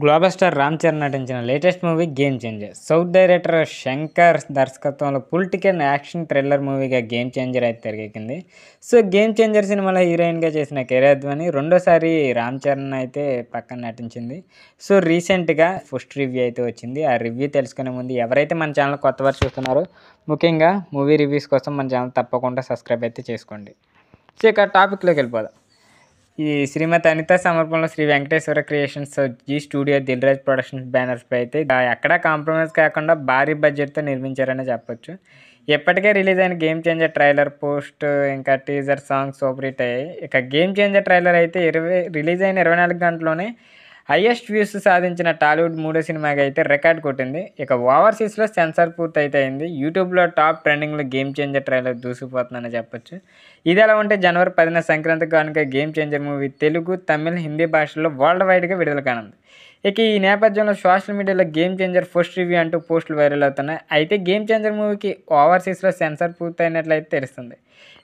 Global star Ram Charan నటించిన latest movie Game Changer. South director Shankar దర్శకత్వంలో political action thriller మూవీగా Game Changer అయితే తెరకెక్కింది. సో గేమ్ చేంజర్ సినిమాలో హీరోయిన్గా చేసిన కిరణ్ రెండోసారి రామ్ చరణ్ అయితే పక్కన నటించింది. సో రీసెంట్గా ఫస్ట్ రివ్యూ అయితే వచ్చింది. ఆ రివ్యూ తెలుసుకునే ముందు ఎవరైతే మన ఛానల్ కొత్త వారు చూస్తున్నారో ముఖ్యంగా మూవీ రివ్యూస్ కోసం మన ఛానల్ తప్పకుండా సబ్స్క్రైబ్ అయితే చేసుకోండి. సో ఇక టాపిక్లోకి వెళ్ళిపోదాం. ఈ శ్రీమతి అనిత సమర్పణలో Sri Venkateswara creations, Zee studio, Dil Raju productions బ్యానర్స్పై అయితే ఎక్కడా కాంప్రమైజ్ కాకుండా భారీ బడ్జెట్తో నిర్మించారనే చెప్పొచ్చు. ఇప్పటికే రిలీజ్ అయిన గేమ్ చేంజర్ ట్రైలర్, పోస్ట్ ఇంకా టీజర్ సాంగ్స్ సూపర్ హిట్ అయ్యాయి. ఇక గేమ్ చేంజర్ ట్రైలర్ అయితే రిలీజ్ అయిన 24 గంటల్లోనే హైయెస్ట్ వ్యూస్ సాధించిన టాలీవుడ్ మూడో సినిమాగా అయితే రికార్డ్ కొట్టింది. ఇక ఓవర్సీస్లో సెన్సార్ పూర్తి అయితే అయింది. యూట్యూబ్లో టాప్ ట్రెండింగ్లో గేమ్ చేంజర్ ట్రైలర్ దూసుకుపోతుందని చెప్పొచ్చు. ఇది ఎలా ఉంటే జనవరి 10న సంక్రాంతి కానుక game changer movie Telugu, Tamil, Hindi భాషల్లో వరల్డ్ వైడ్గా విడుదల కానుంది. ఇక ఈ నేపథ్యంలో సోషల్ మీడియాలో గేమ్ చేంజర్ ఫస్ట్ రివ్యూ అంటూ పోస్టులు వైరల్ అవుతున్నాయి. అయితే గేమ్ చేంజర్ మూవీకి ఓవర్సీస్లో సెన్సార్ పూర్తయినట్లయితే తెలుస్తుంది.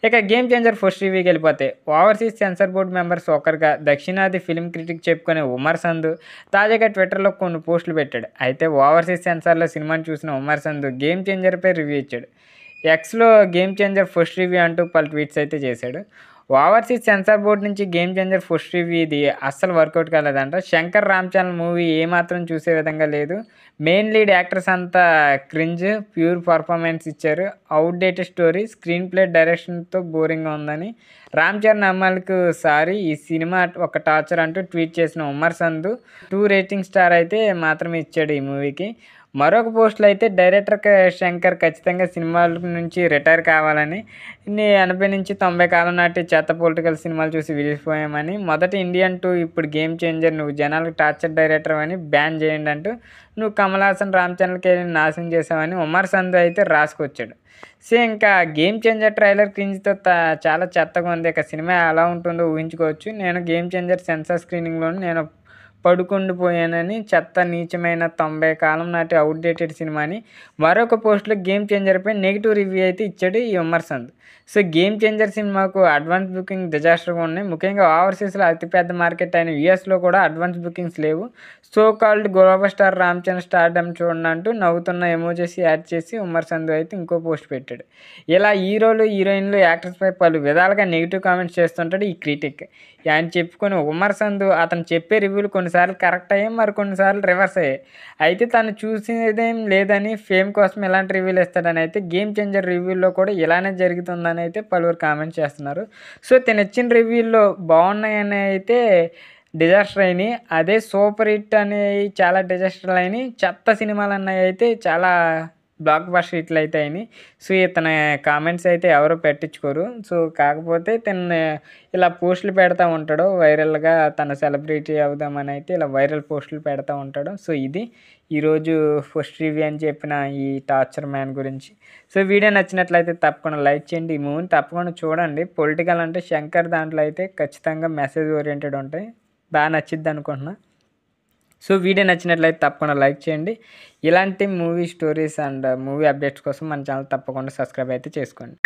ఇక గేమ్ చేంజర్ ఫస్ట్ రివ్యూకి వెళ్ళిపోతే ఓవర్సీస్ సెన్సార్ బోర్డు మెంబర్స్ ఒకరిగా దక్షిణాది ఫిల్మ్ క్రిటిక్ చెప్పుకునే ఉమర్ సంధు తాజాగా ట్విట్టర్లో కొన్ని పోస్టులు పెట్టాడు. అయితే ఓవర్సీస్ సెన్సార్లో సినిమాని చూసిన ఉమర్ సంధు గేమ్ చేంజర్పై రివ్యూ ఇచ్చాడు. ఎక్స్లో గేమ్ చేంజర్ ఫస్ట్ రివ్యూ అంటూ పలు ట్వీట్స్ అయితే చేశాడు. ఓవర్సీస్ సెన్సార్ బోర్డు నుంచి గేమ్ చేంజర్ ఫస్ట్ రివ్యూ ఇది అస్సలు వర్కౌట్ కాలేదంట. శంకర్ రామ్ చరణ్ మూవీ ఏమాత్రం చూసే విధంగా లేదు. మెయిన్ లీడ్ యాక్టర్స్ అంతా క్రింజ్, ప్యూర్ పర్ఫార్మెన్స్ ఇచ్చారు. అవుట్డేటెడ్ స్టోరీ, స్క్రీన్ ప్లే, డైరెక్షన్తో బోరింగ్గా ఉందని రామ్ చరణ్ అమ్మాయిలకు సారీ, ఈ సినిమా ఒక టార్చర్ అంటూ ట్వీట్ చేసిన ఉమర్ సంధు 2 రేటింగ్ స్టార్ అయితే మాత్రమే ఇచ్చాడు ఈ మూవీకి. మరొక పోస్టులో అయితే డైరెక్టర్ శంకర్ ఖచ్చితంగా సినిమాల నుంచి రిటైర్ కావాలని, 80 నుంచి 90 కాలం నాటి చెత్త పొలిటికల్ సినిమాలు చూసి విడిపోయామని, మొదటి ఇండియన్ 2 ఇప్పుడు గేమ్ చేంజర్, నువ్వు జనాలకు టార్చర్ డైరెక్టర్ అని బ్యాన్ చేయండి అంటూ నువ్వు కమల్ హాసన్, రామ్ చరణ్ కెరీర్ని నాశనం చేసావని ఉమర్ సంధు అయితే రాసుకొచ్చాడు. సో ఇంకా గేమ్ చేంజర్ ట్రైలర్ క్రింజ్తో చాలా చెత్తగా ఉంది. ఇక సినిమా ఎలా ఉంటుందో ఊహించుకోవచ్చు. నేను గేమ్ చేంజర్ సెన్సార్ స్క్రీనింగ్లోనే నేను పడుకుండిపోయానని, చెత్త నీచమైన 90 కాలం నాటి అవుట్డేటెడ్ సినిమాని మరొక పోస్టులో గేమ్ చేంజర్పై నెగిటివ్ రివ్యూ అయితే ఇచ్చాడు ఈ Umar Sandhu. So game changer సినిమాకు అడ్వాన్స్ బుకింగ్ డిజాస్టర్గా ఉన్నాయి. ముఖ్యంగా ఓవర్సీస్లో అతిపెద్ద మార్కెట్ అయిన యూఎస్లో కూడా అడ్వాన్స్ బుకింగ్స్ లేవు. So called global star Ram Charan stardom చూడండి అంటూ నవ్వుతున్న ఎమోజెస్ యాడ్ చేసి ఉమర్ సంధు అయితే ఇంకో పోస్ట్ పెట్టాడు. ఇలా హీరోలు, హీరోయిన్లు, యాక్టర్స్పై పలు విధాలుగా నెగిటివ్ కామెంట్స్ చేస్తుంటాడు ఈ క్రిటిక్. ఆయన చెప్పుకొని ఉమర్ సంధు అతను చెప్పే రివ్యూలు కొన్నిసార్లు కరెక్ట్ అయ్యాయి, మరి కొన్నిసార్లు రివర్స్ అయ్యాయి. అయితే తను చూసేదేం లేదని ఫేమ్ కోసం ఇలాంటి రివ్యూలు ఇస్తాడని అయితే గేమ్ చేంజర్ రివ్యూల్లో కూడా ఇలానే జరుగుతుందని అయితే పలువురు కామెంట్ చేస్తున్నారు. సో తను ఇచ్చిన రివ్యూల్లో బాగున్నాయని అయితే డిజాస్టర్ అయినాయి, అదే సూపర్ హిట్ అనేవి చాలా డిజాస్టర్లు అయినాయి, చెత్త సినిమాలు అన్నవి అయితే చాలా బ్లాక్ బస్టర్ హిట్లు అయితే అయినాయి. సో ఇతని కామెంట్స్ అయితే ఎవరు పెట్టించుకోరు. సో కాకపోతే తను ఇలా పోస్టులు పెడతా ఉంటాడు వైరల్గా, తన సెలబ్రిటీ అవుదామని అయితే ఇలా వైరల్ పోస్టులు పెడతా ఉంటాడు. సో ఇది ఈరోజు ఫస్ట్ రివ్యూ అని చెప్పిన ఈ టార్చర్ మ్యాన్ గురించి. సో వీడియో నచ్చినట్లయితే తప్పకుండా లైక్ చేయండి. ఈ మూవీని తప్పకుండా చూడండి. పొలిటికల్ అంటే శంకర్ దాంట్లో అయితే ఖచ్చితంగా మెసేజ్ ఓరియంటెడ్ ఉంటాయి, బాగా నచ్చిద్ది అనుకుంటున్నా. సో వీడియో నచ్చినట్లయితే తప్పకుండా లైక్ చేయండి. ఇలాంటి movie stories and movie updates కోసం మన ఛానల్ తప్పకుండా సబ్స్క్రైబ్ అయితే చేసుకోండి.